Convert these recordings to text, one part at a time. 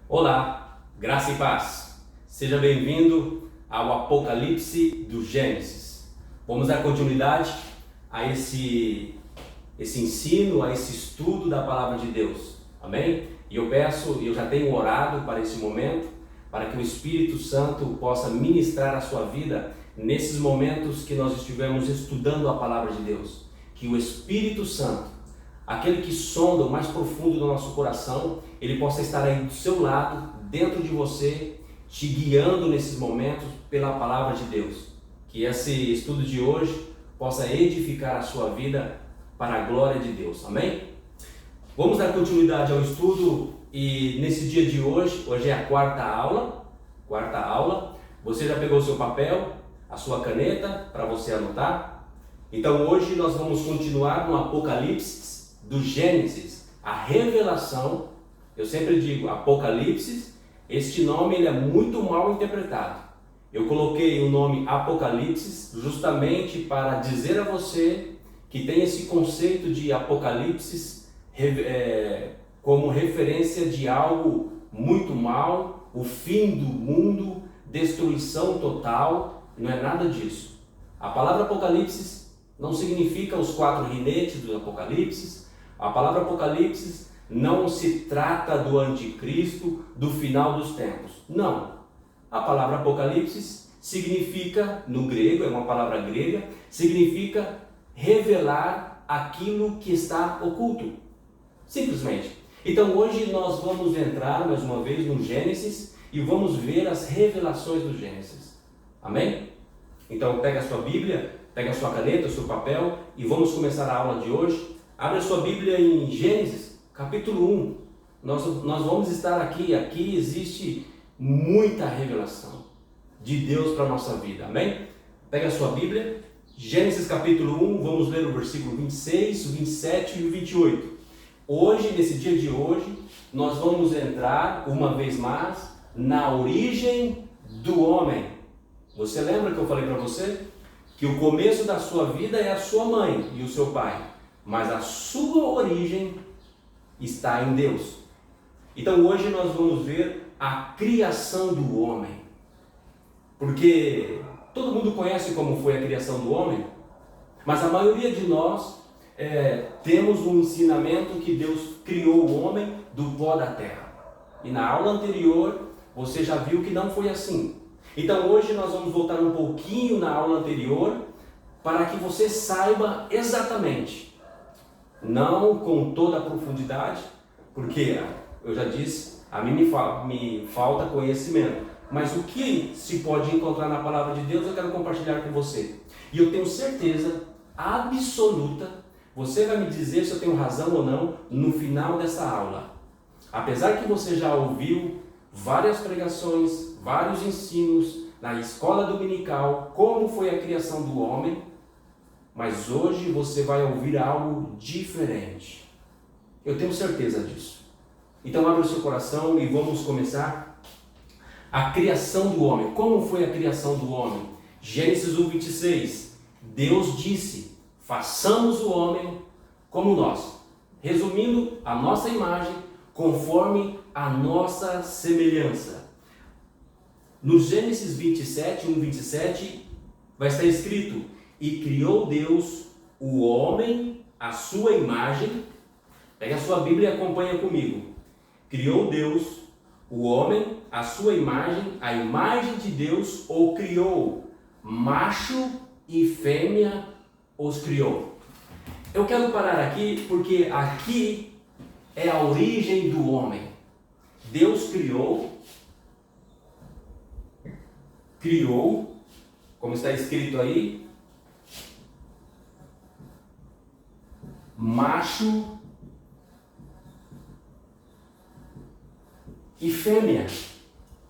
Olá, graça e paz. Seja bem-vindo ao Apocalipse do Gênesis. Vamos dar continuidade a esse ensino, a esse estudo da Palavra de Deus. Amém? E eu já tenho orado para esse momento, para que o Espírito Santo possa ministrar a sua vida nesses momentos que nós estivemos estudando a Palavra de Deus. Que o Espírito Santo, aquele que sonda o mais profundo do nosso coração, ele possa estar aí do seu lado, dentro de você, te guiando nesses momentos pela Palavra de Deus. Que esse estudo de hoje possa edificar a sua vida para a glória de Deus. Amém? Vamos dar continuidade ao estudo e nesse dia de hoje é a quarta aula. Você já pegou o seu papel, a sua caneta para você anotar? Então hoje nós vamos continuar no Apocalipse do Gênesis, a revelação. Eu sempre digo Apocalipse, este nome ele é muito mal interpretado. Eu coloquei o nome Apocalipse justamente para dizer a você que tem esse conceito de Apocalipse como referência de algo muito mal, o fim do mundo, destruição total. Não é nada disso. A palavra Apocalipse não significa os 4 rinetes do Apocalipse. A palavra Apocalipse não se trata do anticristo, do final dos tempos. Não. A palavra Apocalipse significa, no grego, é uma palavra grega, significa revelar aquilo que está oculto. Simplesmente. Então hoje nós vamos entrar mais uma vez no Gênesis e vamos ver as revelações do Gênesis. Amém? Então pega a sua Bíblia, pega a sua caneta, o seu papel e vamos começar a aula de hoje. Abre a sua Bíblia em Gênesis, capítulo 1. Nós vamos estar aqui. Aqui existe muita revelação de Deus para a nossa vida. Amém? Pega a sua Bíblia, Gênesis capítulo 1, vamos ler o versículo 26, o 27 e o 28. Hoje, nesse dia de hoje, nós vamos entrar uma vez mais na origem do homem. Você lembra que eu falei para você? Que o começo da sua vida é a sua mãe e o seu pai, mas a sua origem está em Deus. Então hoje nós vamos ver a criação do homem, porque todo mundo conhece como foi a criação do homem, mas a maioria de nós temos um ensinamento que Deus criou o homem do pó da terra. E na aula anterior você já viu que não foi assim. Então hoje nós vamos voltar um pouquinho na aula anterior para que você saiba exatamente, não com toda a profundidade, porque eu já disse, a mim me falta conhecimento, mas o que se pode encontrar na palavra de Deus eu quero compartilhar com você. E eu tenho certeza absoluta, você vai me dizer se eu tenho razão ou não no final dessa aula. Apesar que você já ouviu várias pregações, vários ensinos na escola dominical, como foi a criação do homem, mas hoje você vai ouvir algo diferente. Eu tenho certeza disso. Então abra o seu coração e vamos começar a criação do homem. Como foi a criação do homem? Gênesis 1:26. Deus disse: façamos o homem como nós. Resumindo, a nossa imagem, conforme a nossa semelhança. No Gênesis 1:27, vai estar escrito: e criou Deus o homem à sua imagem. Pega a sua Bíblia e acompanha comigo. Criou Deus o homem à sua imagem, a imagem de Deus o criou, macho e fêmea os criou. Eu quero parar aqui porque aqui é a origem do homem. Deus criou, como está escrito aí, macho e fêmea.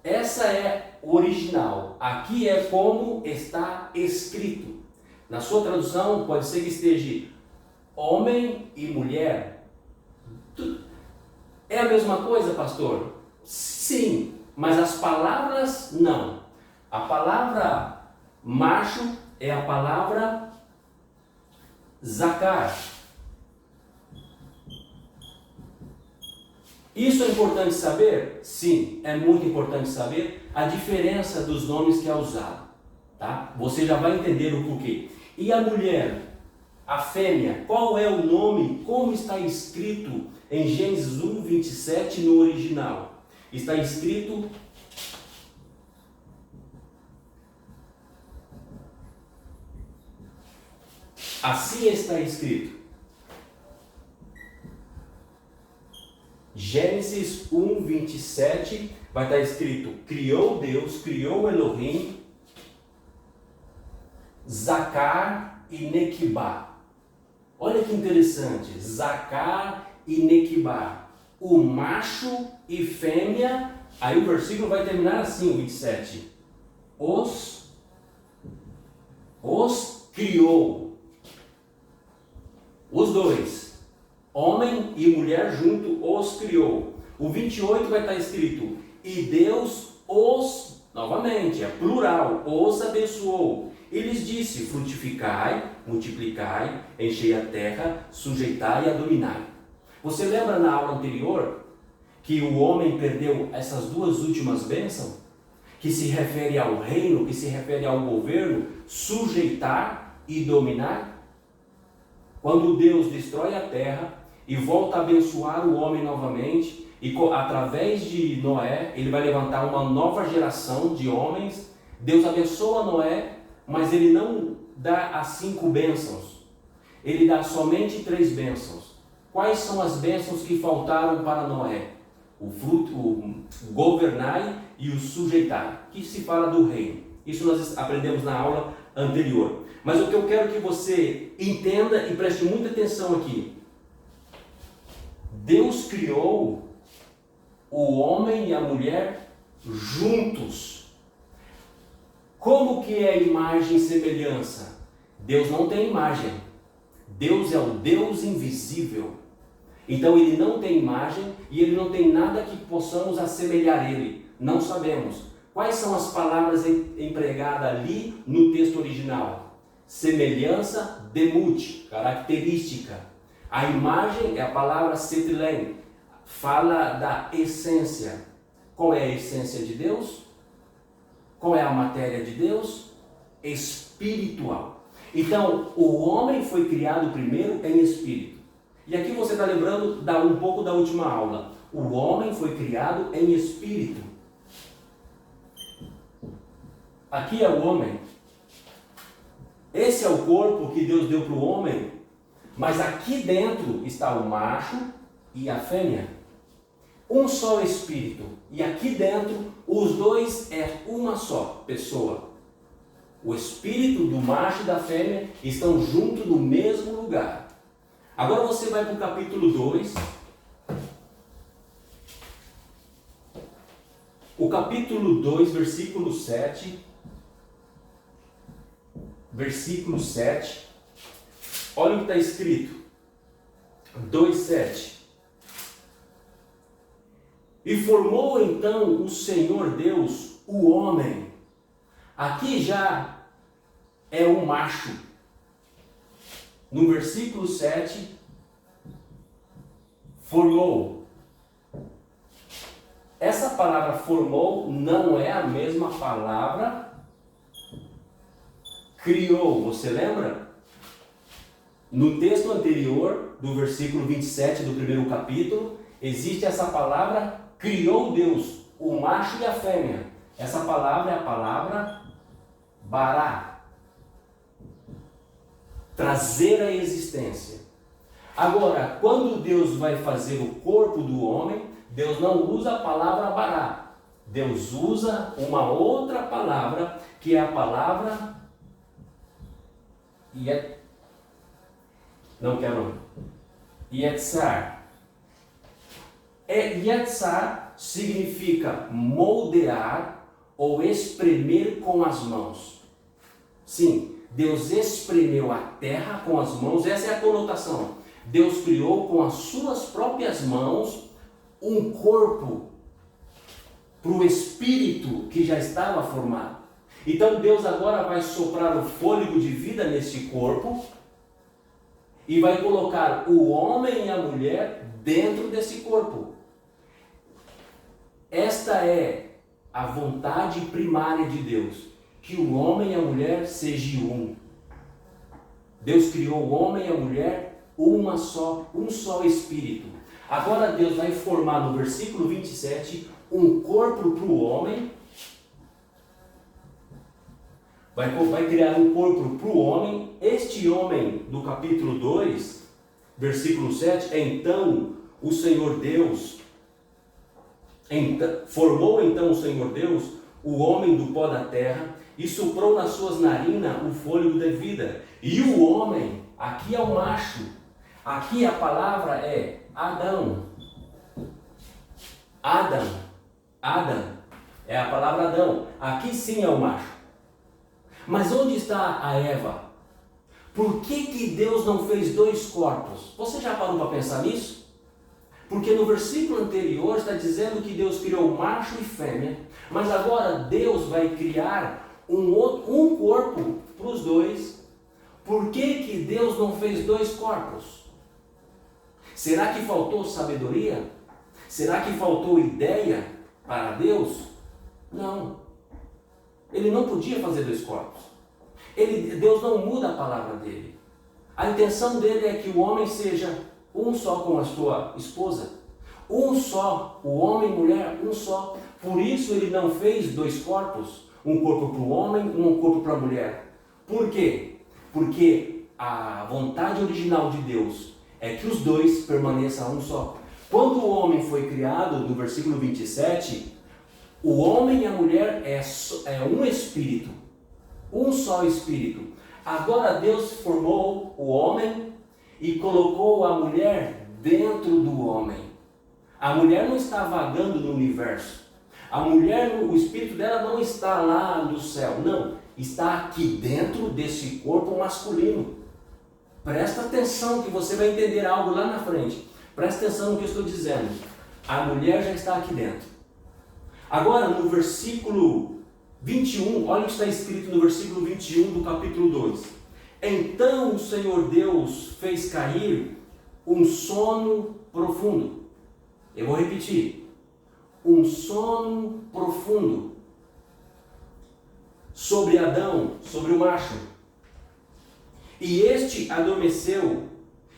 Essa é original. Aqui é como está escrito. Na sua tradução pode ser que esteja homem e mulher. É a mesma coisa, pastor? Sim, mas as palavras não. A palavra macho é a palavra zakar. Isso é importante saber? Sim, é muito importante saber a diferença dos nomes que é usado. Tá? Você já vai entender o porquê. E a mulher, a fêmea, qual é o nome, como está escrito em Gênesis 1, 27 no original? Está escrito assim, está escrito. Gênesis 1, 27 vai estar escrito: criou Deus, criou Elohim, Zacar e Nequibá. Olha que interessante, Zacar e Nequibá, o macho e fêmea. Aí o versículo vai terminar assim, o 27. Os criou. Os dois, homem e mulher junto, os criou. O 28 vai estar escrito: e Deus os, novamente, é plural, os abençoou. E lhes disse: frutificai, multiplicai, enchei a terra, sujeitai e a dominai. Você lembra na aula anterior que o homem perdeu essas duas últimas bênçãos? Que se refere ao reino, que se refere ao governo, sujeitar e dominar? Quando Deus destrói a terra e volta a abençoar o homem novamente, e através de Noé, ele vai levantar uma nova geração de homens. Deus abençoa Noé, mas ele não dá as 5 bênçãos. Ele dá somente 3 bênçãos. Quais são as bênçãos que faltaram para Noé? O fruto, o governai e o sujeitar, que se fala do reino. Isso nós aprendemos na aula anterior. Mas o que eu quero que você entenda e preste muita atenção aqui. Deus criou o homem e a mulher juntos. Como que é imagem e semelhança? Deus não tem imagem. Deus é o Deus invisível. Então ele não tem imagem e ele não tem nada que possamos assemelhar a ele. Não sabemos. Quais são as palavras empregadas ali no texto original? Semelhança, demut, característica. A imagem é a palavra setilem, fala da essência. Qual é a essência de Deus? Qual é a matéria de Deus? Espiritual. Então, o homem foi criado primeiro em espírito. E aqui você está lembrando um pouco da última aula. O homem foi criado em espírito. Aqui é o homem. Esse é o corpo que Deus deu para o homem. Mas aqui dentro está o macho e a fêmea. Um só espírito. E aqui dentro, os dois é uma só pessoa. O espírito do macho e da fêmea estão juntos no mesmo lugar. Agora você vai para o capítulo 2. O capítulo 2, versículo 7. Versículo 7. Olha o que está escrito. 2:7. E formou então o Senhor Deus o homem. Aqui já é o macho. No versículo 7, formou. Essa palavra formou não é a mesma palavra criou. Você lembra? No texto anterior, do versículo 27 do primeiro capítulo, existe essa palavra criou Deus, o macho e a fêmea. Essa palavra é a palavra bará, trazer à existência. Agora, quando Deus vai fazer o corpo do homem, Deus não usa a palavra bará. Deus usa uma outra palavra, que é a palavra Yetzar. Yetzar significa moldear ou espremer com as mãos. Sim, Deus espremeu a terra com as mãos, essa é a conotação. Deus criou com as suas próprias mãos um corpo para o espírito que já estava formado. Então Deus agora vai soprar o fôlego de vida neste corpo e vai colocar o homem e a mulher dentro desse corpo. esta é a vontade primária de Deus, que o homem e a mulher sejam um. Deus criou o homem e a mulher um só espírito. Agora Deus vai formar no versículo 27 um corpo para o homem. Vai criar um corpo para o homem. Este homem, do capítulo 2, versículo 7, então o Senhor Deus, formou então o Senhor Deus o homem do pó da terra e soprou nas suas narinas o fôlego da vida. E o homem, aqui é o macho, aqui a palavra é Adão. Adam, é a palavra Adão. Aqui sim é o macho. Mas onde está a Eva? Por que Deus não fez dois corpos? Você já parou para pensar nisso? Porque no versículo anterior está dizendo que Deus criou macho e fêmea, mas agora Deus vai criar um corpo para os dois. Por que Deus não fez dois corpos? Será que faltou sabedoria? Será que faltou ideia para Deus? Não. Ele não podia fazer dois corpos. Deus não muda a palavra dele. A intenção dele é que o homem seja um só com a sua esposa. Um só. O homem e mulher, um só. Por isso ele não fez dois corpos. Um corpo para o homem, um corpo para a mulher. Por quê? Porque a vontade original de Deus é que os dois permaneçam um só. Quando o homem foi criado, no versículo 27, o homem e a mulher é um espírito, um só espírito. Agora Deus formou o homem e colocou a mulher dentro do homem. A mulher não está vagando no universo. A mulher, o espírito dela não está lá no céu, não. Está aqui dentro desse corpo masculino. Presta atenção que você vai entender algo lá na frente. Presta atenção no que eu estou dizendo. A mulher já está aqui dentro. Agora, no versículo 21, olha o que está escrito no versículo 21 do capítulo 2. Então o Senhor Deus fez cair um sono profundo. Eu vou repetir. Um sono profundo sobre Adão, sobre o macho. E este adormeceu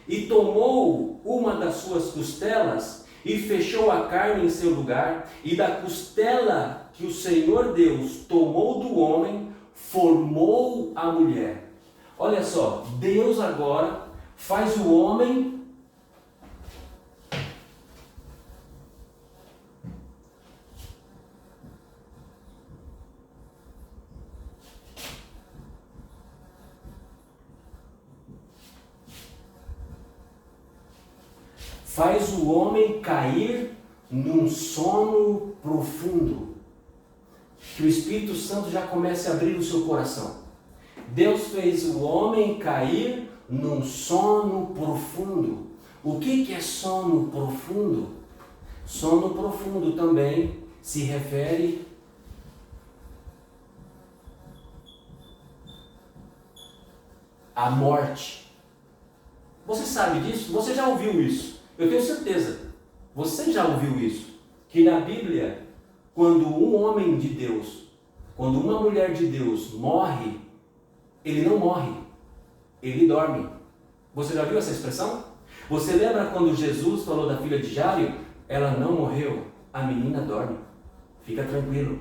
e tomou uma das suas costelas e fechou a carne em seu lugar, e da costela que o Senhor Deus tomou do homem, formou a mulher. Olha só, Deus agora faz o homem cair num sono profundo. Que o Espírito Santo já comece a abrir o seu coração. Deus fez o homem cair num sono profundo. O que é sono profundo? Sono profundo também se refere à morte. Você sabe disso? Você já ouviu isso? Eu tenho certeza. Você já ouviu isso? Que na Bíblia, quando um homem de Deus, quando uma mulher de Deus morre, ele não morre, ele dorme. Você já viu essa expressão? Você lembra quando Jesus falou da filha de Jairo? Ela não morreu, a menina dorme. Fica tranquilo.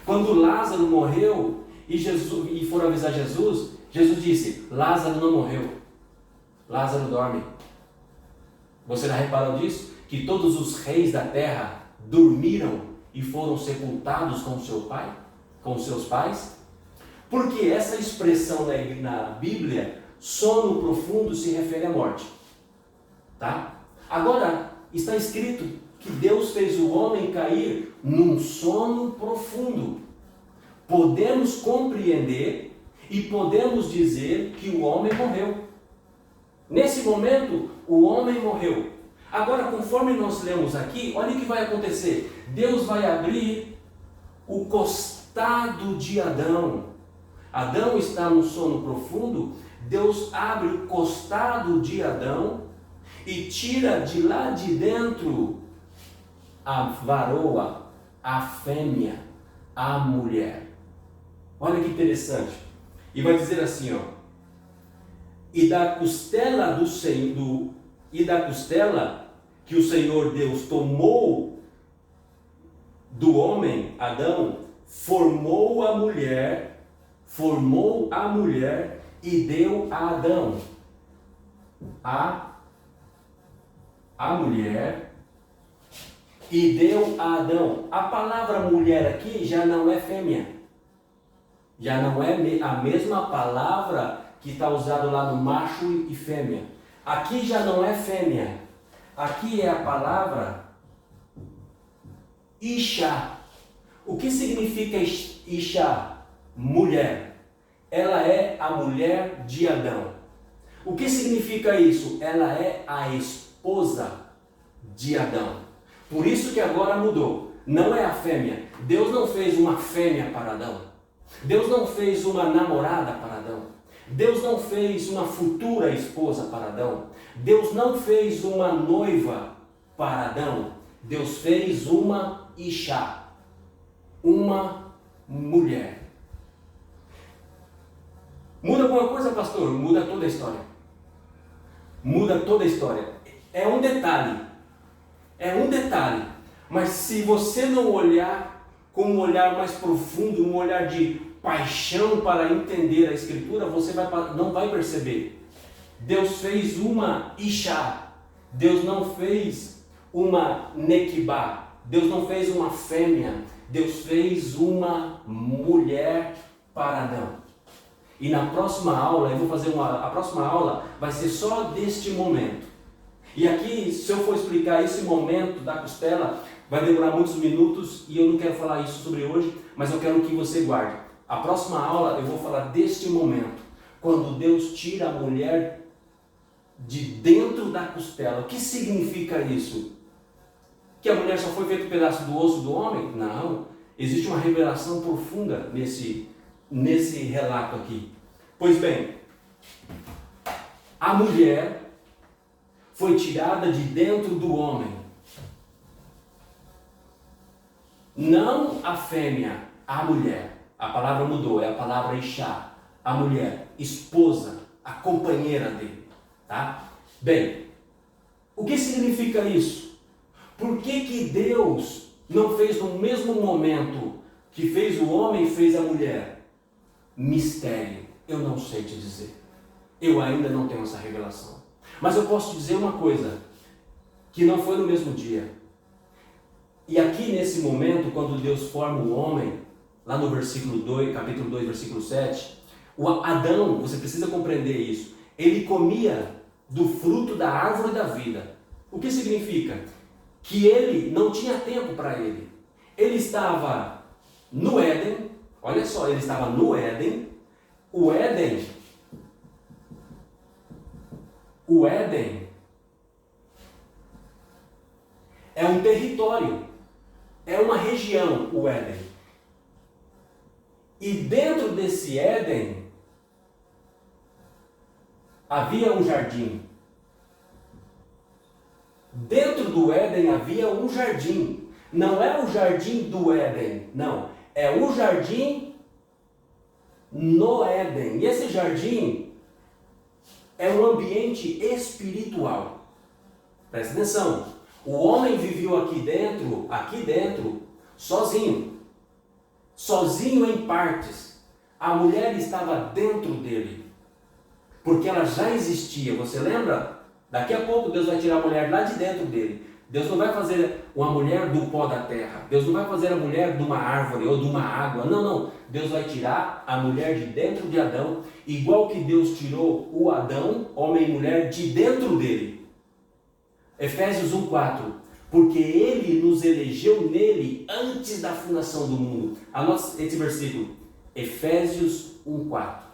Quando Lázaro morreu e foram avisar Jesus, Jesus disse: Lázaro não morreu, Lázaro dorme. Você já reparou disso? Que todos os reis da terra dormiram e foram sepultados com seu pai, com seus pais? Porque essa expressão na Bíblia, sono profundo, se refere à morte. Tá? Agora, está escrito que Deus fez o homem cair num sono profundo. Podemos compreender e podemos dizer que o homem morreu. Nesse momento, o homem morreu. Agora, conforme nós lemos aqui, olha o que vai acontecer. Deus vai abrir o costado de Adão. Adão está no sono profundo. Deus abre o costado de Adão e tira de lá de dentro a varoa, a fêmea, a mulher. Olha que interessante. E vai dizer assim, ó. E da costela do Senhor, e da costela que o Senhor Deus tomou do homem, Adão, formou a mulher e deu a Adão. A mulher e deu a Adão. A palavra mulher aqui já não é fêmea. Já não é a mesma palavra que está usada lá no macho e fêmea. Aqui já não é fêmea. Aqui é a palavra Isha. O que significa Isha? Mulher. Ela é a mulher de Adão. O que significa isso? Ela é a esposa de Adão. Por isso que agora mudou. Não é a fêmea. Deus não fez uma fêmea para Adão. Deus não fez uma namorada para Adão. Deus não fez uma futura esposa para Adão. Deus não fez uma noiva para Adão. Deus fez uma Isha, uma mulher. Muda alguma coisa, pastor? Muda toda a história. Muda toda a história. É um detalhe. É um detalhe. Mas se você não olhar com um olhar mais profundo, um olhar de paixão para entender a Escritura, você não vai perceber. Deus fez uma Isha. Deus não fez uma Nekibá. Deus não fez uma fêmea. Deus fez uma mulher para Adão. E na próxima aula, a próxima aula vai ser só deste momento. E aqui, se eu for explicar esse momento da costela, vai demorar muitos minutos e eu não quero falar isso sobre hoje, mas eu quero que você guarde. A próxima aula eu vou falar deste momento, quando Deus tira a mulher de dentro da costela. O que significa isso? Que a mulher só foi feita um pedaço do osso do homem? Não. Existe uma revelação profunda nesse relato aqui. Pois bem, a mulher foi tirada de dentro do homem. Não a fêmea, a mulher. A palavra mudou, é a palavra Isha, a mulher, esposa, a companheira dele. Tá? Bem, o que significa isso? Por que Deus não fez no mesmo momento que fez o homem e fez a mulher? Mistério, eu não sei te dizer. Eu ainda não tenho essa revelação. Mas eu posso te dizer uma coisa, que não foi no mesmo dia. E aqui nesse momento, quando Deus forma o homem, lá no versículo 2, capítulo 2, versículo 7, o Adão, você precisa compreender isso, ele comia do fruto da árvore da vida. O que significa? Que ele não tinha tempo para ele. Ele estava no Éden, olha só, ele estava no Éden. O Éden é um território, é uma região, o Éden. E dentro desse Éden havia um jardim. Dentro do Éden havia um jardim. Não é o jardim do Éden, não. É o jardim no Éden. E esse jardim é um ambiente espiritual. Presta atenção. O homem viveu aqui dentro, sozinho. Sozinho em partes. A mulher estava dentro dele. Porque ela já existia. Você lembra? Daqui a pouco Deus vai tirar a mulher lá de dentro dele. Deus não vai fazer uma mulher do pó da terra. Deus não vai fazer a mulher de uma árvore ou de uma água. Não, não. Deus vai tirar a mulher de dentro de Adão, igual que Deus tirou o Adão, homem e mulher, de dentro dele. Efésios 1:4. Porque ele nos elegeu nele antes da fundação do mundo. Anote esse versículo. Efésios 1:4.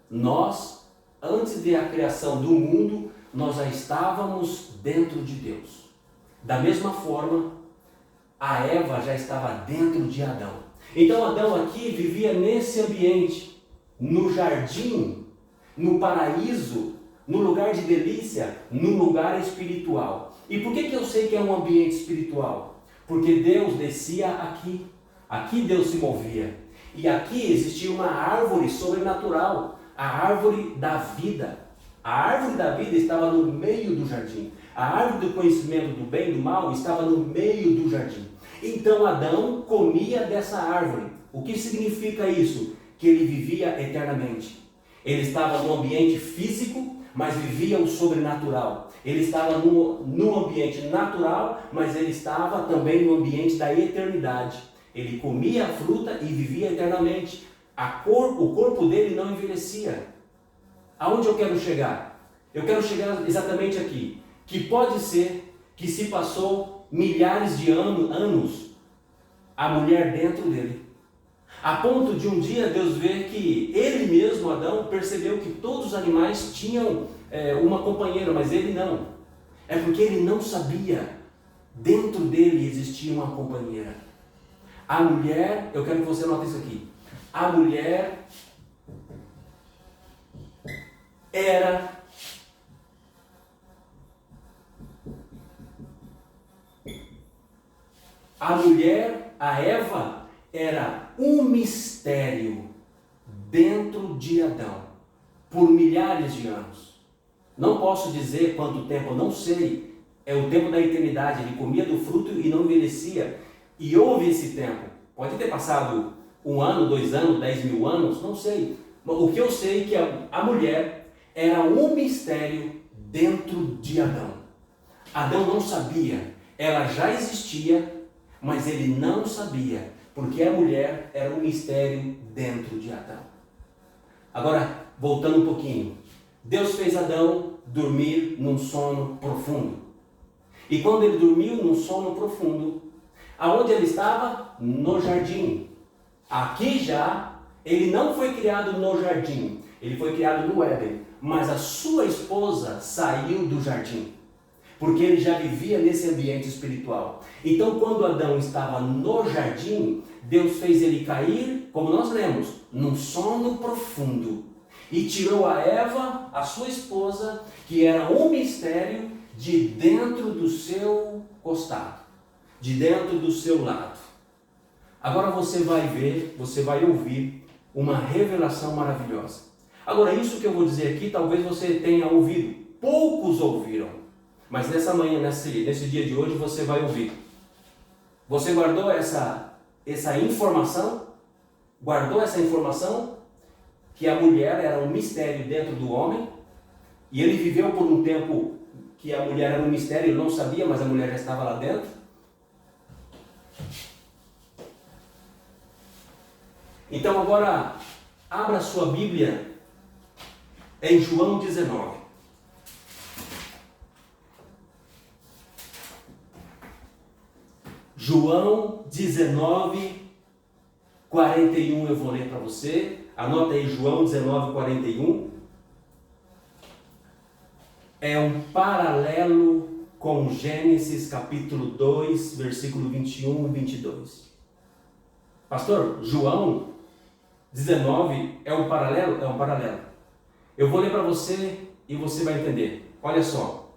Nós, antes da criação do mundo, nós já estávamos dentro de Deus. Da mesma forma, a Eva já estava dentro de Adão. Então Adão aqui vivia nesse ambiente, no jardim, no paraíso, no lugar de delícia, no lugar espiritual. E por que eu sei que é um ambiente espiritual? Porque Deus descia aqui. Aqui Deus se movia. E aqui existia uma árvore sobrenatural, a árvore da vida. A árvore da vida estava no meio do jardim. A árvore do conhecimento do bem e do mal estava no meio do jardim. Então Adão comia dessa árvore. O que significa isso? Que ele vivia eternamente. Ele estava no ambiente físico, mas vivia o sobrenatural. Ele estava no ambiente natural, mas ele estava também no ambiente da eternidade. Ele comia a fruta e vivia eternamente. O corpo dele não envelhecia. Aonde eu quero chegar? Eu quero chegar exatamente aqui. Que pode ser que se passou milhares de anos a mulher dentro dele. A ponto de um dia Deus ver que ele mesmo, Adão, percebeu que todos os animais tinham uma companheira, mas ele não. É porque ele não sabia. Dentro dele existia uma companheira. A mulher, eu quero que você note isso aqui. A mulher era a Eva, era um mistério dentro de Adão, por milhares de anos. Não posso dizer quanto tempo, eu não sei. É o tempo da eternidade. Ele comia do fruto e não envelhecia. E houve esse tempo. Pode ter passado 1 ano, 2 anos, 10 mil anos, não sei. Mas o que eu sei é que a mulher era um mistério dentro de Adão. Adão não sabia. Ela já existia, mas ele não sabia. Porque a mulher era um mistério dentro de Adão. Agora, voltando um pouquinho. Deus fez Adão dormir num sono profundo. E quando ele dormiu num sono profundo, aonde ele estava? No jardim. Aqui já, ele não foi criado no jardim, ele foi criado no Éden. Mas a sua esposa saiu do jardim, porque ele já vivia nesse ambiente espiritual. Então, quando Adão estava no jardim, Deus fez ele cair, como nós lemos, num sono profundo. E tirou a Eva, a sua esposa, que era um mistério, de dentro do seu costado, de dentro do seu lado. Agora você vai ver, você vai ouvir uma revelação maravilhosa. Agora, isso que eu vou dizer aqui, talvez você tenha ouvido. Poucos ouviram. Mas nessa manhã, nesse dia de hoje, você vai ouvir. Você guardou essa informação? Guardou essa informação? Que a mulher era um mistério dentro do homem. E ele viveu por um tempo que a mulher era um mistério, ele não sabia, mas a mulher já estava lá dentro. Então agora, abra sua Bíblia em João 19. João 19, 41 eu vou ler para você. Anota aí João 19, 41. É um paralelo com Gênesis capítulo 2, versículo 21 e 22. Pastor, João 19 é um paralelo? É um paralelo. Eu vou ler para você e você vai entender. Olha só.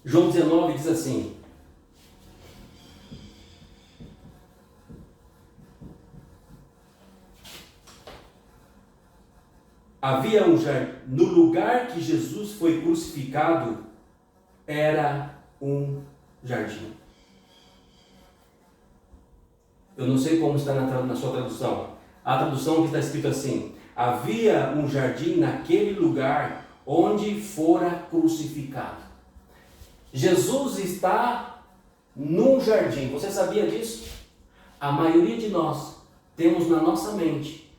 João 19 diz assim: havia um jardim, no lugar que Jesus foi crucificado, era um jardim. Eu não sei como está na sua tradução. A tradução que está escrito assim: havia um jardim naquele lugar onde fora crucificado. Jesus está num jardim. Você sabia disso? A maioria de nós temos na nossa mente,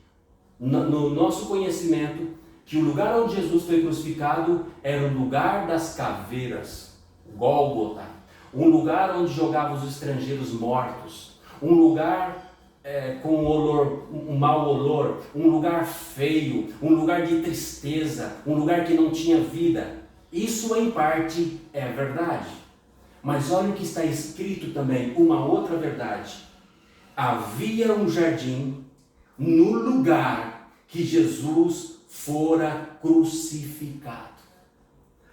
no nosso conhecimento, que o lugar onde Jesus foi crucificado era o lugar das caveiras, Gólgota, um lugar onde jogavam os estrangeiros mortos, um lugar com um mau olor, um lugar feio, um lugar de tristeza, um lugar que não tinha vida. Isso em parte é verdade, mas olha o que está escrito também, uma outra verdade. Havia um jardim no lugar que Jesus fora crucificado.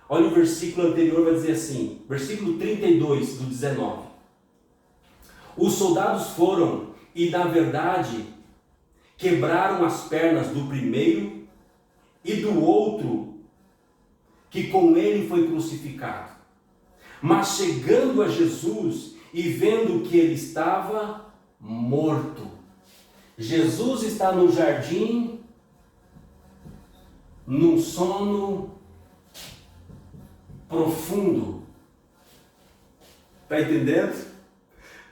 Olha o versículo anterior, vai dizer assim, versículo 32 do 19. Os soldados foram e, na verdade, quebraram as pernas do primeiro e do outro que com ele foi crucificado. Mas chegando a Jesus e vendo que ele estava morto. Jesus está no jardim, num sono profundo. Está entendendo?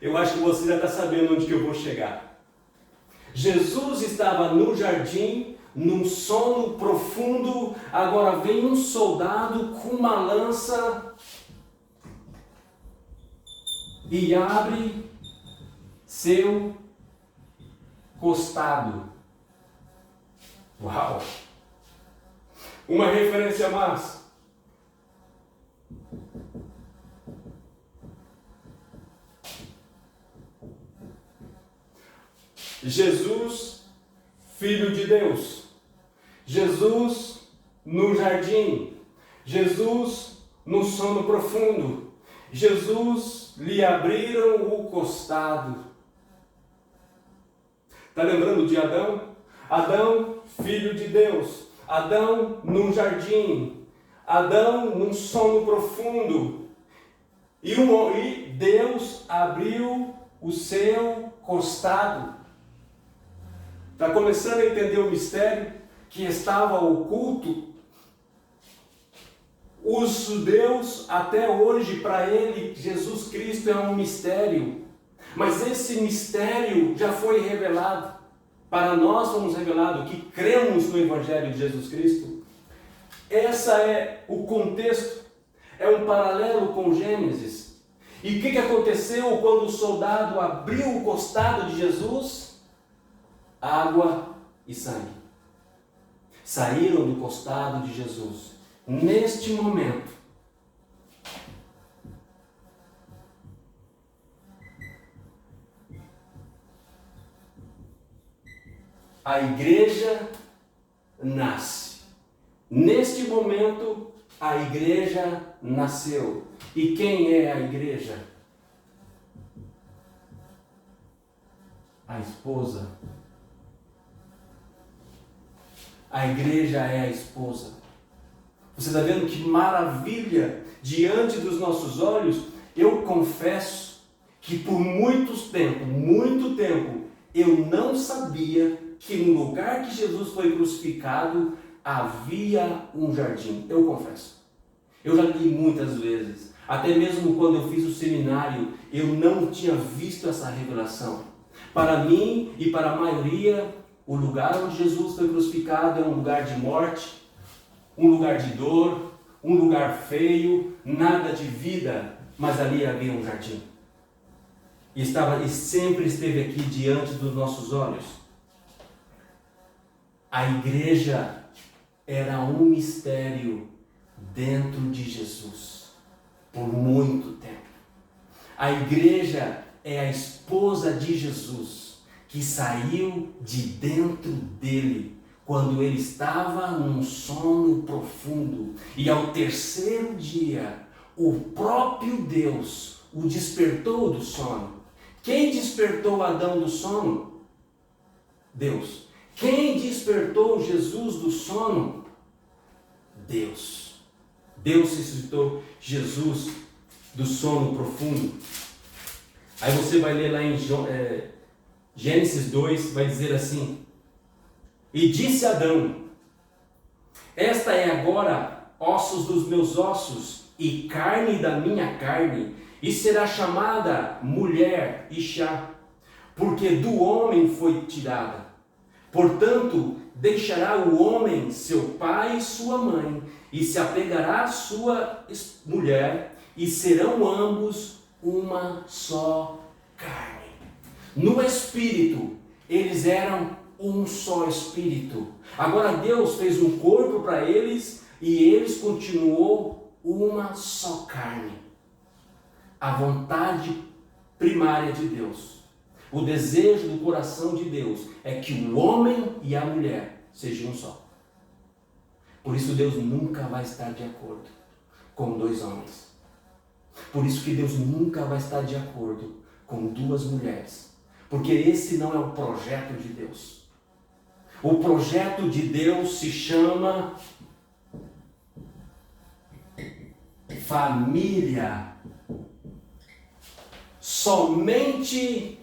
Eu acho que você já está sabendo onde que eu vou chegar. Jesus estava no jardim, num sono profundo. Agora vem um soldado com uma lança e abre seu costado. Uau! Uma referência massa. Jesus, Filho de Deus. Jesus no jardim. Jesus no sono profundo. Jesus lhe abriram o costado. Está lembrando de Adão? Adão, filho de Deus. Adão num jardim. Adão num sono profundo. E Deus abriu o seu costado. Está começando a entender o mistério que estava oculto? Os judeus, até hoje, para ele, Jesus Cristo é um mistério. Mas esse mistério já foi revelado. Para nós fomos revelados que cremos no Evangelho de Jesus Cristo. Essa é o contexto. É um paralelo com Gênesis. E o que aconteceu quando o soldado abriu o costado de Jesus? Água e sangue saíram do costado de Jesus. Neste momento, a igreja nasce. Neste momento, a igreja nasceu. E quem é a igreja? A esposa. A igreja é a esposa. Você está vendo que maravilha diante dos nossos olhos? Eu confesso que por muito tempo, eu não sabia que no lugar que Jesus foi crucificado havia um jardim. Eu confesso. Eu já li muitas vezes. Até mesmo quando eu fiz o seminário, eu não tinha visto essa revelação. Para mim e para a maioria, o lugar onde Jesus foi crucificado é um lugar de morte, um lugar de dor, um lugar feio, nada de vida, mas ali havia um jardim. E sempre esteve aqui diante dos nossos olhos. A igreja era um mistério dentro de Jesus, por muito tempo. A igreja é a esposa de Jesus, que saiu de dentro dele, quando ele estava num sono profundo. E ao terceiro dia, o próprio Deus o despertou do sono. Quem despertou Adão do sono? Deus. Quem despertou Jesus do sono? Deus. Deus ressuscitou Jesus do sono profundo. Aí você vai ler lá em Gênesis 2, vai dizer assim: e disse Adão: esta é agora ossos dos meus ossos e carne da minha carne, e será chamada mulher Ishá, porque do homem foi tirada. Portanto, deixará o homem seu pai e sua mãe, e se apegará à sua mulher, e serão ambos uma só carne. No espírito, eles eram um só espírito. Agora Deus fez um corpo para eles e eles continuou uma só carne. A vontade primária de Deus, o desejo do coração de Deus é que o homem e a mulher sejam um só. Por isso Deus nunca vai estar de acordo com dois homens. Por isso que Deus nunca vai estar de acordo com duas mulheres. Porque esse não é o projeto de Deus. O projeto de Deus se chama família. Somente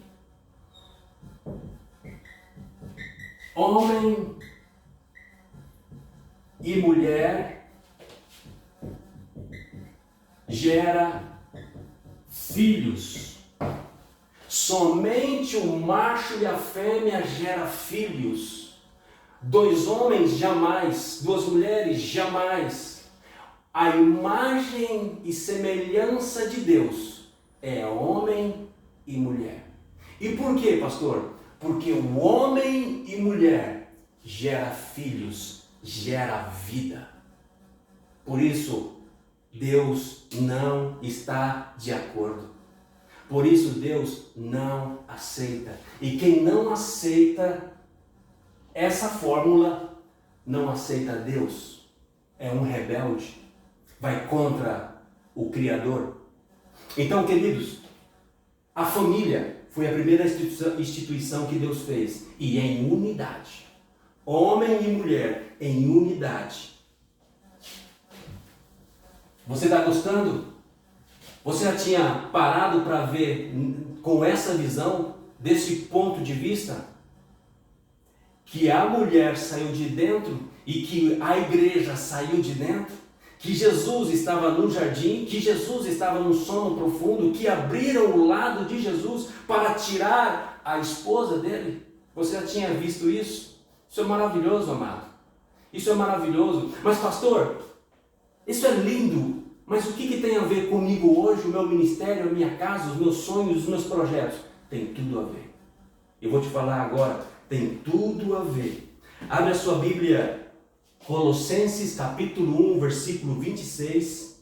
homem e mulher gera filhos. Somente o macho e a fêmea gera filhos. Dois homens jamais, duas mulheres jamais. A imagem e semelhança de Deus é homem e mulher. E por quê, pastor? Porque o homem e mulher gera filhos, gera vida. Por isso, Deus não está de acordo. Por isso, Deus não aceita. E quem não aceita essa fórmula, não aceita Deus. É um rebelde. Vai contra o Criador. Então, queridos, a família foi a primeira instituição que Deus fez. E em unidade. Homem e mulher em unidade. Você está gostando? Você já tinha parado para ver com essa visão, desse ponto de vista? Que a mulher saiu de dentro e que a igreja saiu de dentro? Que Jesus estava no jardim, que Jesus estava num sono profundo, que abriram o lado de Jesus para tirar a esposa dele? Você já tinha visto isso? Isso é maravilhoso, amado. Isso é maravilhoso. Mas, pastor, isso é lindo. Mas o que tem a ver comigo hoje, o meu ministério, a minha casa, os meus sonhos, os meus projetos? Tem tudo a ver. Eu vou te falar agora, tem tudo a ver. Abre a sua Bíblia, Colossenses capítulo 1, versículo 26.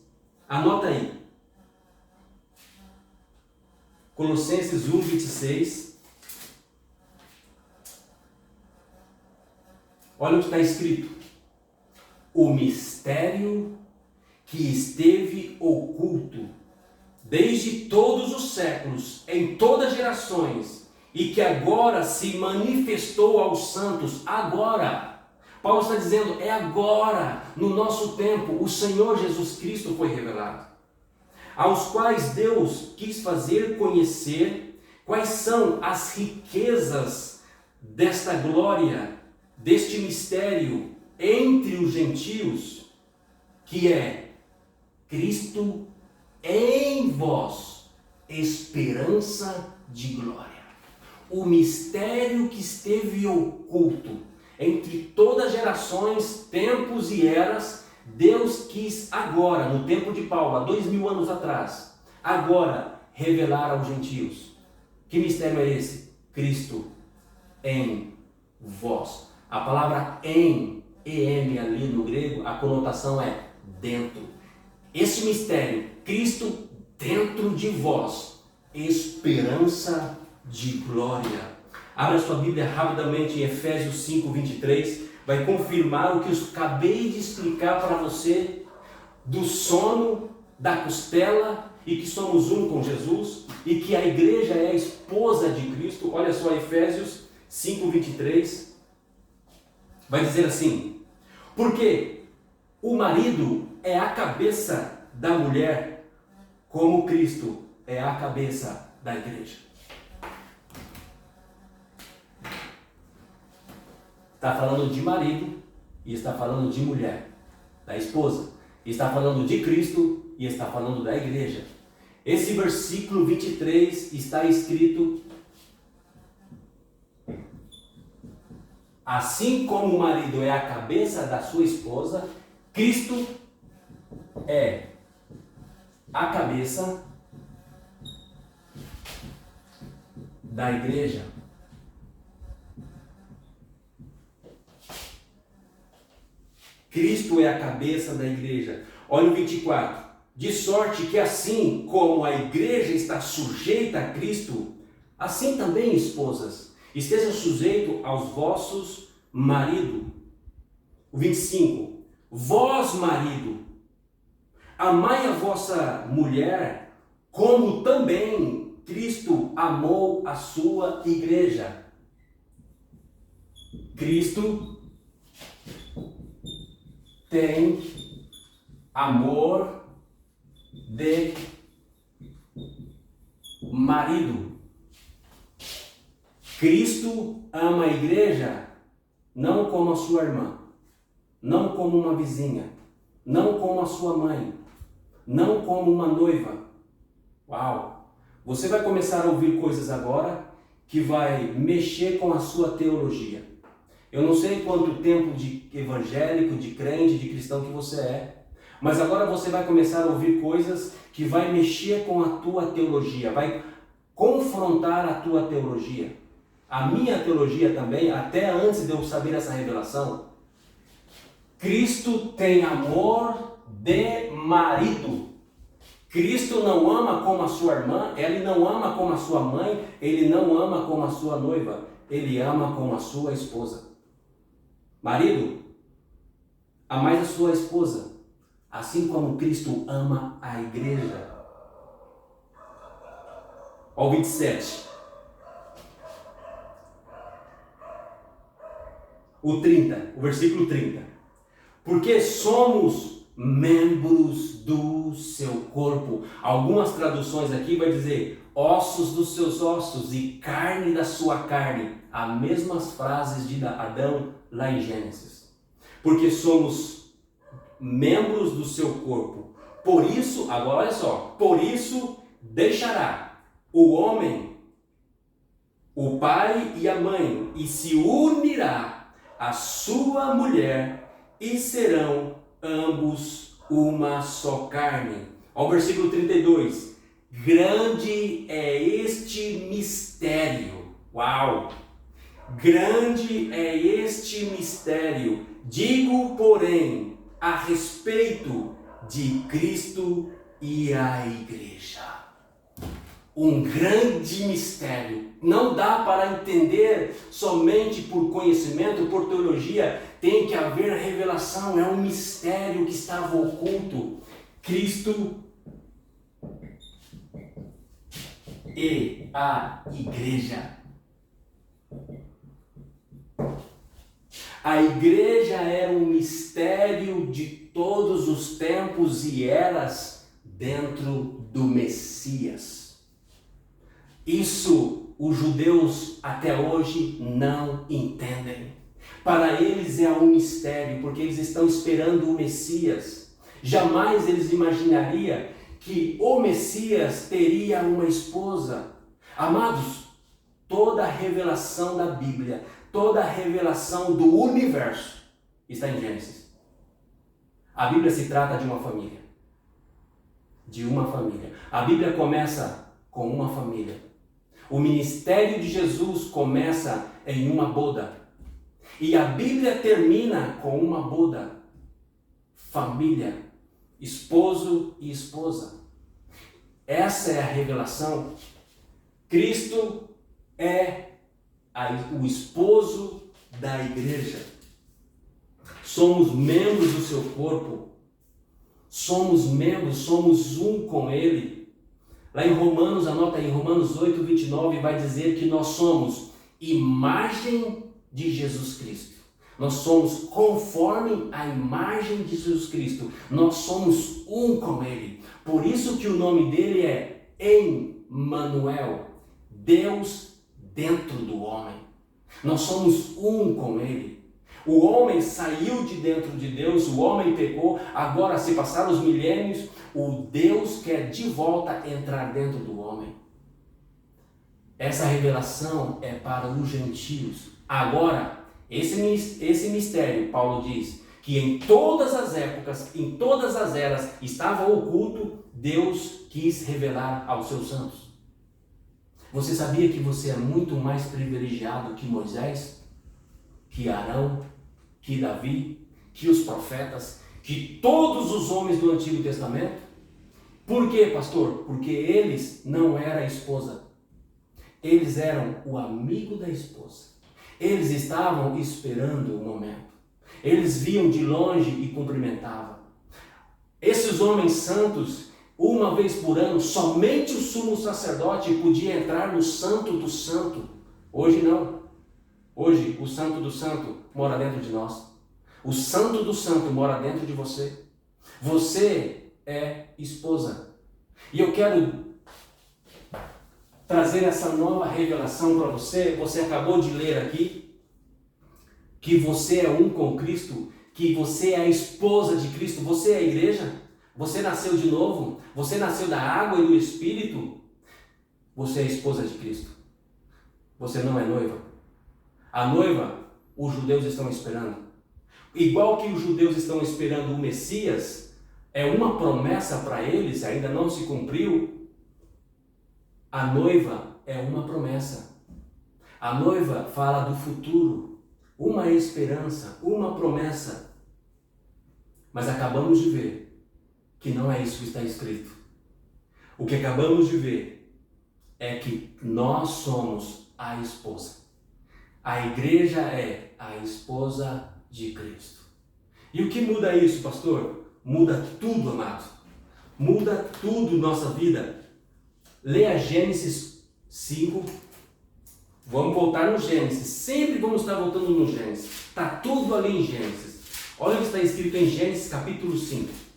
Anota aí. Colossenses 1, 26. Olha o que está escrito. O mistério que esteve oculto desde todos os séculos, em todas as gerações, e que agora se manifestou aos santos. Agora, Paulo está dizendo, é agora, no nosso tempo, o Senhor Jesus Cristo foi revelado, aos quais Deus quis fazer conhecer quais são as riquezas desta glória, deste mistério entre os gentios, que é Cristo em vós, esperança de glória. O mistério que esteve oculto entre todas as gerações, tempos e eras, Deus quis agora, no tempo de Paulo, há 2000 anos atrás, agora revelar aos gentios. Que mistério é esse? Cristo em vós. A palavra em, em ali no grego, a conotação é dentro. Esse mistério, Cristo dentro de vós, esperança de glória. Abra sua Bíblia rapidamente em Efésios 5, 23, vai confirmar o que eu acabei de explicar para você, do sono, da costela, e que somos um com Jesus, e que a igreja é a esposa de Cristo. Olha só, Efésios 5, 23, vai dizer assim, porque o marido é a cabeça da mulher, como Cristo é a cabeça da igreja. Está falando de marido e está falando de mulher, da esposa. Está falando de Cristo e está falando da igreja. Esse versículo 23 está escrito: assim como o marido é a cabeça da sua esposa, Cristo é a cabeça da igreja. Cristo é a cabeça da igreja. Olha o 24. De sorte que assim como a igreja está sujeita a Cristo, assim também, esposas, estejam sujeitos aos vossos maridos. O 25. Vós, marido, amai a vossa mulher, como também Cristo amou a sua igreja. Cristo tem amor de marido. Cristo ama a igreja não como a sua irmã, não como uma vizinha, não como a sua mãe, não como uma noiva. Uau! Você vai começar a ouvir coisas agora que vai mexer com a sua teologia. Eu não sei quanto tempo de evangélico, de crente, de cristão que você é, mas agora você vai começar a ouvir coisas que vai mexer com a tua teologia, vai confrontar a tua teologia. A minha teologia também, até antes de eu saber essa revelação. Cristo tem amor de marido. Cristo não ama como a sua irmã, ele não ama como a sua mãe, ele não ama como a sua noiva, ele ama como a sua esposa. Marido, amai a sua esposa, assim como Cristo ama a igreja. Ó, 27. O versículo 30. Porque somos membros do seu corpo. Algumas traduções aqui vai dizer ossos dos seus ossos e carne da sua carne. As mesmas frases de Adão lá em Gênesis. Porque somos membros do seu corpo. Por isso, agora olha só, por isso deixará o homem, o pai e a mãe, e se unirá a sua mulher, e serão ambos uma só carne. Ao versículo 32. Grande é este mistério. Uau! Grande é este mistério. Digo, porém, a respeito de Cristo e a igreja. Um grande mistério. Não dá para entender somente por conhecimento, por teologia. Tem que haver revelação. É um mistério que estava oculto. Cristo e a igreja. A igreja era um mistério de todos os tempos e eras dentro do Messias. Isso os judeus até hoje não entendem. Para eles é um mistério, porque eles estão esperando o Messias. Jamais eles imaginariam que o Messias teria uma esposa. Amados, toda a revelação da Bíblia, toda a revelação do universo está em Gênesis. A Bíblia se trata de uma família. De uma família. A Bíblia começa com uma família. O ministério de Jesus começa em uma boda. E a Bíblia termina com uma boda. Família, esposo e esposa. Essa é a revelação. Cristo é o esposo da igreja. Somos membros do seu corpo. Somos membros, somos um com Ele. Lá em Romanos, anota aí, Romanos 8, 29, vai dizer que nós somos imagem de Jesus Cristo. Nós somos conforme a imagem de Jesus Cristo. Nós somos um com Ele. Por isso que o nome dele é Emmanuel, Deus dentro do homem. Nós somos um com Ele. O homem saiu de dentro de Deus, o homem pecou, agora se passaram os milênios, o Deus quer de volta entrar dentro do homem. Essa revelação é para os gentios. Agora, esse mistério, Paulo diz, que em todas as épocas, em todas as eras, estava oculto, Deus quis revelar aos seus santos. Você sabia que você é muito mais privilegiado que Moisés, que Arão, que Davi, que os profetas, que todos os homens do Antigo Testamento? Por quê, pastor? Porque eles não eram a esposa. Eles eram o amigo da esposa. Eles estavam esperando o momento. Eles viam de longe e cumprimentavam. Esses homens santos, Uma vez por ano, somente o sumo sacerdote podia entrar no Santo do Santo. Hoje não. Hoje o Santo do Santo mora dentro de nós. O Santo do Santo mora dentro de você. Você é esposa. E eu quero trazer essa nova revelação para você. Você acabou de ler aqui que você é um com Cristo, que você é a esposa de Cristo, você é a igreja. Você nasceu de novo, você nasceu da água e do Espírito, você é a esposa de Cristo. Você não é noiva. A noiva, os judeus estão esperando. Igual que os judeus estão esperando o Messias, é uma promessa para eles, ainda não se cumpriu. A noiva é uma promessa. A noiva fala do futuro, uma esperança, uma promessa. Mas acabamos de ver que não é isso que está escrito. O que acabamos de ver é que nós somos a esposa. A igreja é a esposa de Cristo. E o que muda isso, pastor? Muda tudo, amado. Muda tudo nossa vida. Leia Gênesis 5. Vamos voltar no Gênesis. Sempre vamos estar voltando no Gênesis. Está tudo ali em Gênesis. Olha o que está escrito em Gênesis capítulo 5.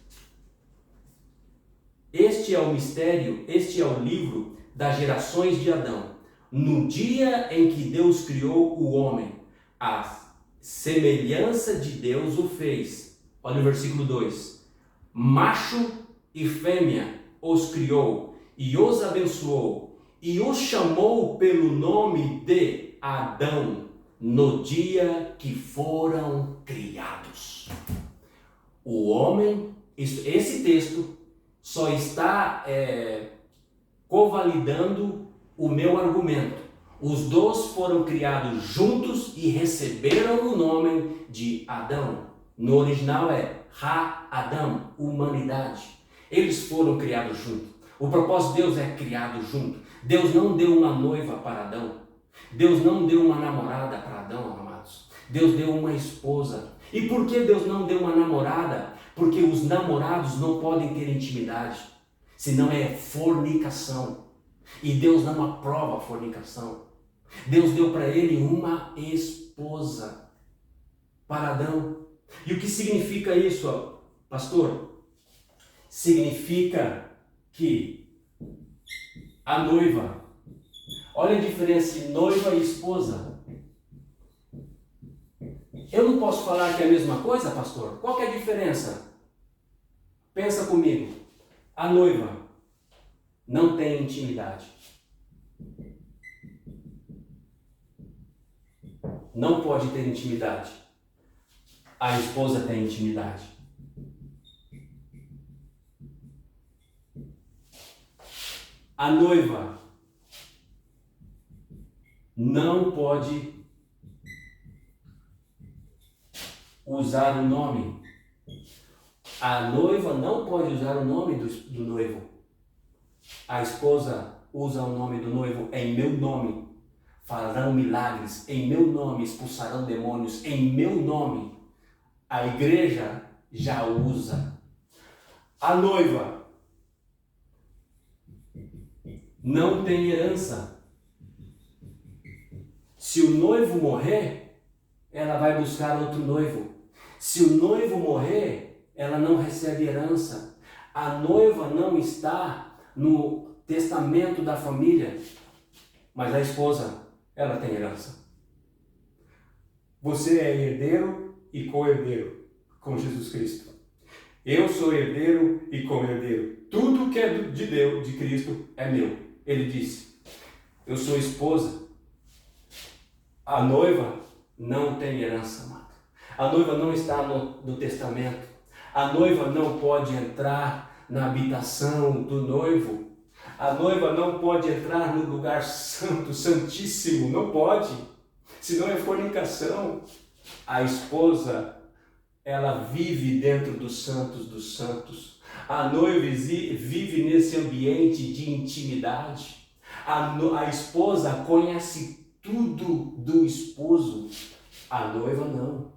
Este é o mistério, este é o livro das gerações de Adão. No dia em que Deus criou o homem, a semelhança de Deus o fez. Olha o versículo 2. Macho e fêmea os criou e os abençoou e os chamou pelo nome de Adão no dia que foram criados. O homem, esse texto só está convalidando o meu argumento. Os dois foram criados juntos e receberam o nome de Adão. No original é Ha-Adam, humanidade. Eles foram criados juntos. O propósito de Deus é criado junto. Deus não deu uma noiva para Adão. Deus não deu uma namorada para Adão, amados. Deus deu uma esposa. E por que Deus não deu uma namorada? Porque os namorados não podem ter intimidade, senão é fornicação. E Deus não aprova a fornicação. Deus deu para ele uma esposa, para Adão. E o que significa isso, pastor? Significa que a noiva, olha a diferença entre noiva e esposa. Eu não posso falar que é a mesma coisa, pastor? Qual que é a diferença? Pensa comigo. A noiva não tem intimidade. Não pode ter intimidade. A esposa tem intimidade. A noiva não pode usar o nome. A noiva não pode usar o nome do noivo. A esposa usa o nome do noivo. Em meu nome farão milagres. Em meu nome expulsarão demônios. Em meu nome. A igreja já usa. A noiva não tem herança. Se o noivo morrer, ela vai buscar outro noivo. Se o noivo morrer, ela não recebe herança. A noiva não está no testamento da família, mas a esposa, ela tem herança. Você é herdeiro e co-herdeiro com Jesus Cristo. Eu sou herdeiro e co-herdeiro. Tudo que é de Deus, de Cristo, é meu. Ele disse, eu sou esposa. A noiva não tem herança, amado. A noiva não está no testamento. A noiva não pode entrar na habitação do noivo. A noiva não pode entrar no lugar santo, santíssimo. Não pode. Senão é fornicação. A esposa, ela vive dentro dos santos dos santos. A noiva vive nesse ambiente de intimidade. A esposa conhece tudo do esposo. A noiva não.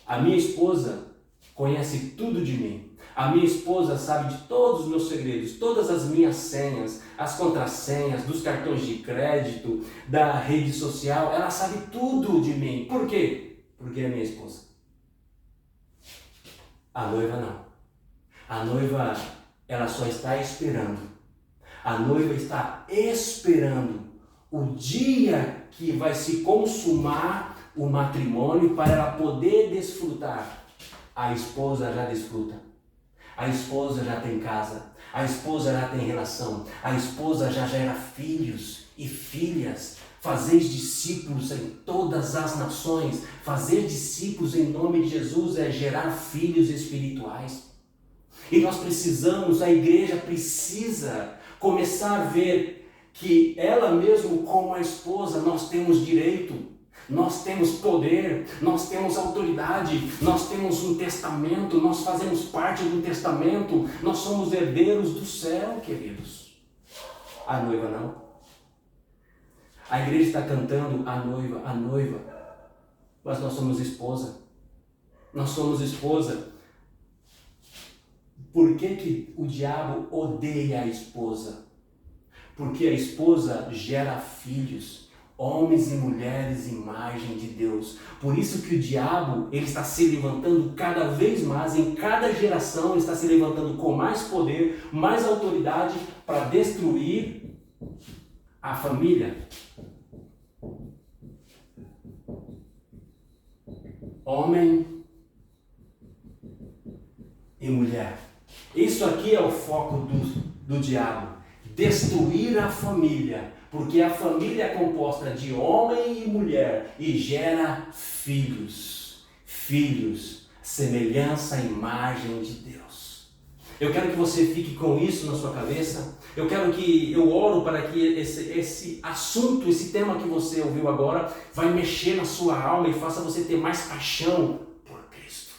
A minha esposa, conhece tudo de mim. A minha esposa sabe de todos os meus segredos, todas as minhas senhas, as contrassenhas dos cartões de crédito, da rede social. Ela sabe tudo de mim. Por quê? Porque é minha esposa. A noiva não. A noiva, ela só está esperando. A noiva está esperando o dia que vai se consumar o matrimônio para ela poder desfrutar. A esposa já desfruta. A esposa já tem casa, a esposa já tem relação, a esposa já gera filhos e filhas. Fazeis discípulos em todas as nações. Fazer discípulos em nome de Jesus é gerar filhos espirituais. E nós precisamos, a igreja precisa começar a ver que ela mesmo, como a esposa, nós temos direito. Nós temos poder, nós temos autoridade, nós temos um testamento, nós fazemos parte do testamento, nós somos herdeiros do céu, queridos. A noiva não. A igreja está cantando a noiva, mas nós somos esposa. Nós somos esposa. Por que o diabo odeia a esposa? Porque a esposa gera filhos. Homens e mulheres, imagem de Deus. Por isso que o diabo, ele está se levantando cada vez mais, em cada geração, ele está se levantando com mais poder, mais autoridade para destruir a família. Homem e mulher. Isso aqui é o foco do diabo. Destruir a família. Porque a família é composta de homem e mulher e gera filhos. Filhos, semelhança à imagem de Deus. Eu quero que você fique com isso na sua cabeça. Eu oro para que esse assunto, esse tema que você ouviu agora, vai mexer na sua alma e faça você ter mais paixão por Cristo.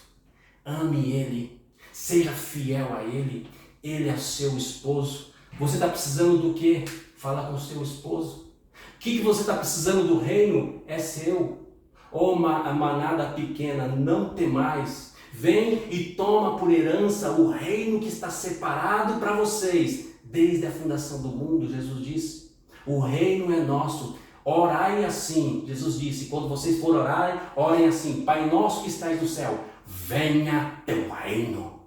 Ame Ele, seja fiel a Ele, Ele é seu esposo. Você está precisando do quê? Fala com o seu esposo. O que você está precisando do reino? É seu. Ó manada pequena, não temais. Vem e toma por herança o reino que está separado para vocês. Desde a fundação do mundo, Jesus disse. O reino é nosso. Orai assim. Jesus disse, quando vocês forem orar, orem assim. Pai nosso que estás no céu, venha teu reino.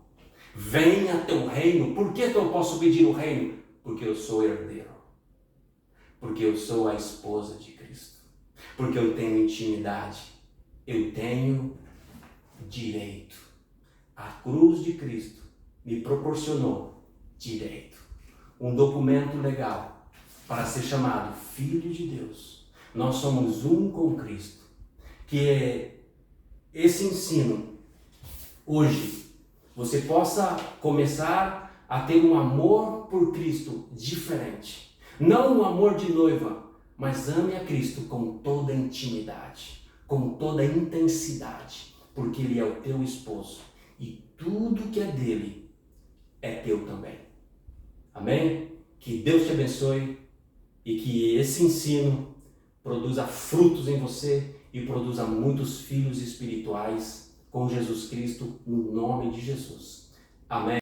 Venha teu reino. Por que eu posso pedir o reino? Porque eu sou herdeiro. Porque eu sou a esposa de Cristo. Porque eu tenho intimidade. Eu tenho direito. A cruz de Cristo me proporcionou direito. Um documento legal para ser chamado Filho de Deus. Nós somos um com Cristo. Que é esse ensino, hoje, você possa começar a ter um amor por Cristo diferente. Não um amor de noiva, mas ame a Cristo com toda a intimidade, com toda a intensidade, porque Ele é o teu esposo e tudo que é dele é teu também. Amém? Que Deus te abençoe e que esse ensino produza frutos em você e produza muitos filhos espirituais com Jesus Cristo, no nome de Jesus. Amém?